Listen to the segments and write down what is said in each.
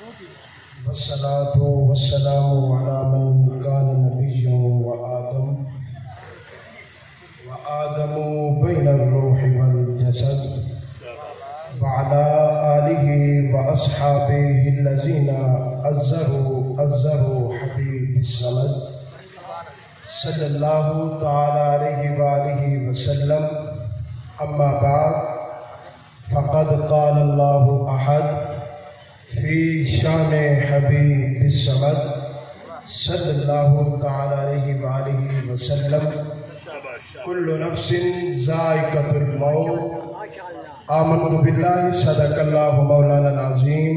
والصلاة والسلام على من كان نبيا وآدم بين الروح والجسد وعلى آله وأصحابه الذين أزروا حبيب الصمد صلی اللہ تعالی علیہ وآلہ وسلم. اما بعد فقد قال اللہ احد فی شان حبیب الصمد صلی اللہ تعالی علیہ وآلہ وسلم. کل نفس ذائقۃ الموت. آمنت باللہ صدق اللہ مولانا العظیم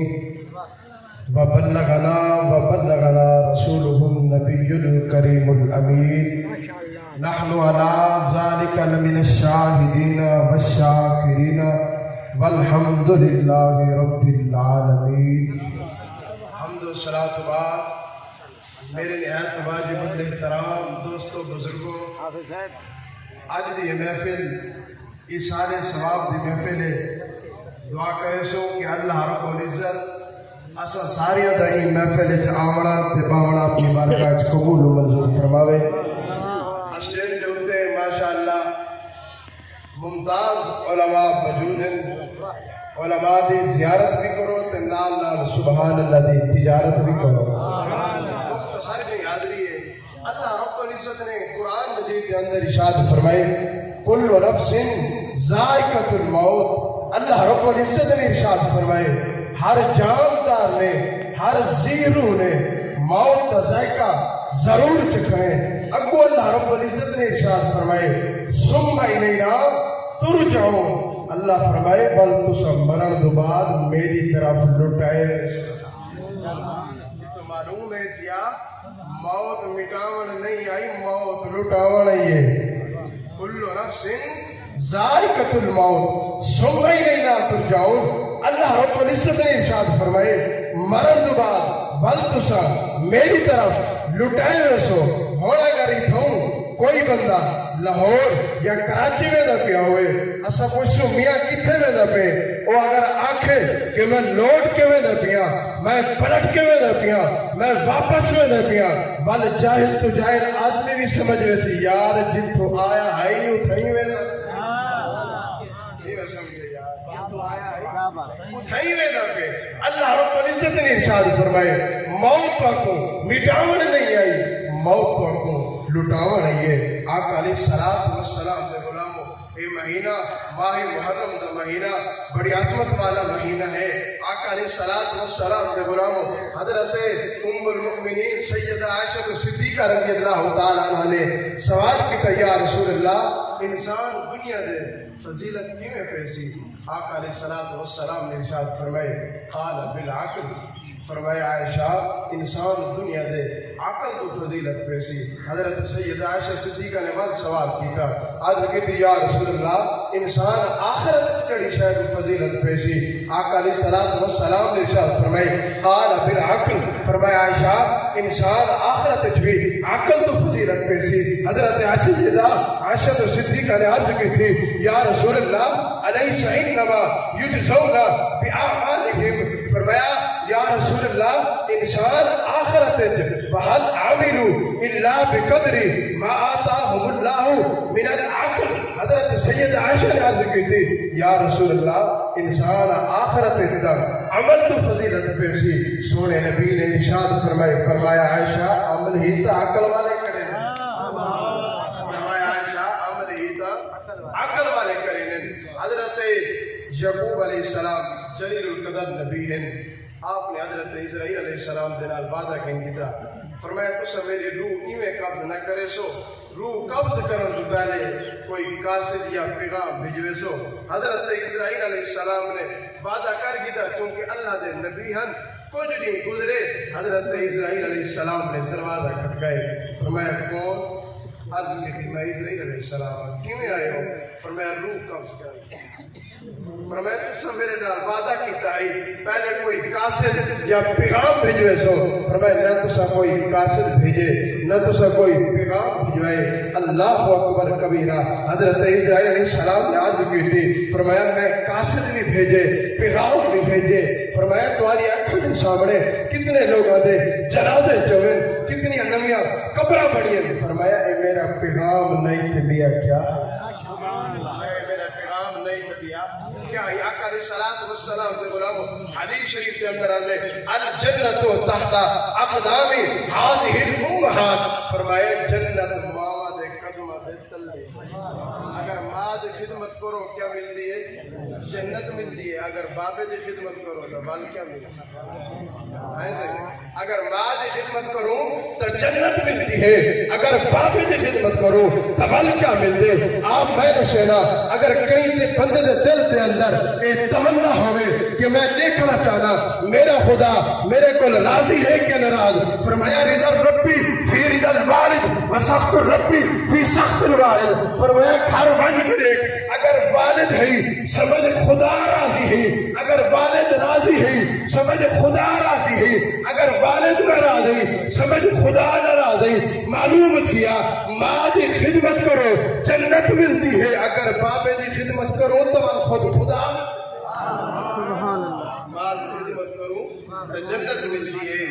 وبلغنا رسوله النبی الکریم الامین. نحن على ذلك لمن الشاہدین والشاکرین والحمد للہ رب العالمین. حمد و صلاۃ بعد میرے نہایت واجب الاحترام دوستو بزرگوں، آج دی یہ محفل ایثار ثواب دی محفل ہے. دعا کرے سو کہ اللہ رب العزت اسا ساری دائی محفل آمنا تے باونا اپنی بارگاہ قبول و منظور فرماوے. اسٹیج جو ہوتے ہیں ماشاءاللہ ممتاز علماء موجود ہیں. علماء دی زیارت بھی کرو تے نال نال سبحان اللہ دی تجارت بھی کرو. مختصر کی حاضری ہے. اللہ رب العزت نے قرآن مجید کے اندر ارشاد فرمائے کل نفس ذائقۃ الموت. اللہ رب العزت نے ارشاد فرمائے ہر جاندار نے، ہر زیرو نے موت کا ذائقہ ضرور چکھائیں. اگو اللہ رب العزت نے ارشاد فرمائے ثم الینا ترجعون. اللہ فرمائے بل تسا مرن دو بعد میری طرف لٹائے. تو معلوم ہے کیا موت مٹاون نہیں آئی، موت لٹاون آئی ہے. کل نفس ذائقۃ الموت ثم الینا ترجعون. اللہ رب العزت نے ارشاد فرمائے مرن دو بعد بل تسا میری طرف لٹائے ویسو. ہونا گری تھوں کوئی بندہ لاہور یا کراچی میں دا پیا ہوئے اسا پوچھو میاں کتھے میں دا پے، وہ اگر آنکھے کہ میں لوٹ کے میں دا پیا، میں پلٹ کے میں دا پیا، میں واپس میں دا پیا، بل جاہل تو جاہل آدمی بھی سمجھ ویسی یار جتھو آیا ہے اتھائی میں دا اٹھائی میں دا پہ. اللہ رب العزت نے ارشاد فرمائے موت کو مٹاون نہیں آئی، موت کو لٹاون نہیں ہے. آقا علیہ السلام دے غلاموں، یہ مہینہ ماہ محرم دا مہینہ بڑی عظمت والا مہینہ ہے. آقا علیہ السلام دے غلاموں، حضرت ام المؤمنین سیدہ عائشہ صدیقہ رضی اللہ تعالیٰ عنہ نے سوال کیا یا رسول اللہ انسان دنیا دے فضیلت کیویں پیسی؟ آقا علیہ السلام نے ارشاد فرمائے قال بالعقل. فرمایا عائشہ انسان دنیا دے عقل تو فضیلت پیسی. حضرت سیدہ عائشہ صدیقہ نے بعد سوال کیتا آج کہتی یا رسول اللہ انسان آخرت کڑی شاید فضیلت پیسی. آقا علیہ السلام نے ارشاد فرمائے قال بالعقل. فرمایا عائشہ انسان آخرت بھی عقل تو فضیلت پیسی. حضرت عائشہ صدیقہ نے عرض کی تھی یا رسول اللہ الیس انما یجزون باعمالہم. فرمایا یا رسول اللہ انسان آخرت وحل عملوا الا بقدر ما آتاهم اللہ من العقل. حضرت سید عائشہ نے عرض کی تھی یا رسول اللہ انسان آخرت عمل تو فضیلت پیسی. سونے نبی نے ارشاد فرمایا عائشہ عمل ہی تا عقل والے کریں. فرمایا عائشہ عمل ہی تا عقل والے کریں. حضرت یعقوب علیہ السلام جلیل القدر نبی ہیں. آپ نے حضرت اسرائیل علیہ السلام دنال وعدہ کہیں گا فرمایا تو سب میری روح ایویں قبض نہ کرے سو. روح قبض کرن تو پہلے کوئی قاصد یا پیغام بھیجوے سو. حضرت اسرائیل علیہ السلام نے وعدہ کر گیا چونکہ اللہ دے نبی ہن کچھ دن گزرے حضرت اسرائیل علیہ السلام نے دروازہ کھٹکائے. فرمایا کون؟ عرض کی تھی میں اسرائیل علیہ السلام کیویں آئے ہو؟ فرمایا روح قبض کر. فرمایا تم میرے نال وعدہ کیتا ہے پہلے کوئی قاصد یا پیغام بھیجوے سو. فرمایا نہ تسا کوئی قاصد بھیجے نہ تو سا کوئی پیغام بھجوائے. اللہ اکبر کبیرہ. حضرت اسرائیل علیہ السلام یاد کیتی فرمایا میں قاصد بھی بھیجے پیغام بھی بھیجے. فرمایا تمہاری آنکھوں کے سامنے کتنے لوگ آتے جنازے چویں کتنی نمیاں قبریں بڑی ہیں. فرمایا اے میرا پیغام نہیں تھیا کیا میرا پیغام نہیں تھیا کیا. آقا علیہ الصلوۃ والسلام سے غلام حدیث شریف کے اندر آتے الجنت تحت اقدام هذه الامهات. فرمایا جنت ماں دے قدم دے تلے. اگر ماں دی خدمت کرو کیا ملتی ہے؟ جنت ملتی ہے. اگر بابے دی خدمت کرو تو بل کیا ملتی ہے؟ اگر ماں دی خدمت کرو تو جنت ملتی ہے. اگر بابے دی خدمت کرو تو بل کیا ملتی ہے؟ آپ میں نشینا اگر کہیں تے بندے دے دل دے اندر ایک تمنا ہوئے کہ میں دیکھنا چاہنا میرا خدا میرے کو راضی ہے کہ ناراض. فرمایا رضا ربی فی رضا الوالد و سخط ربی فی سخط الوالد. فرمایا گھر بن کرے اگر والد ہے سمجھ خدا راضی ہے. اگر والد راضی ہے سمجھ خدا راضی ہے. اگر والد ناراض ہے سمجھ خدا ناراض ہے. معلوم تھیا ماں دی خدمت کرو جنت ملتی ہے. اگر بابے دی خدمت کرو تو خود خدا ماں دی خدمت کرو تو جنت ملتی ہے.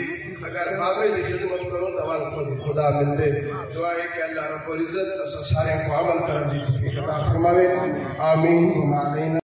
اگر بابے دی خدمت کرو تو خود خدا ملتے. دعا ہے کہ اللہ رب العزت سارے کو عمل کرنے کی توفیق عطا فرماوے. آمین.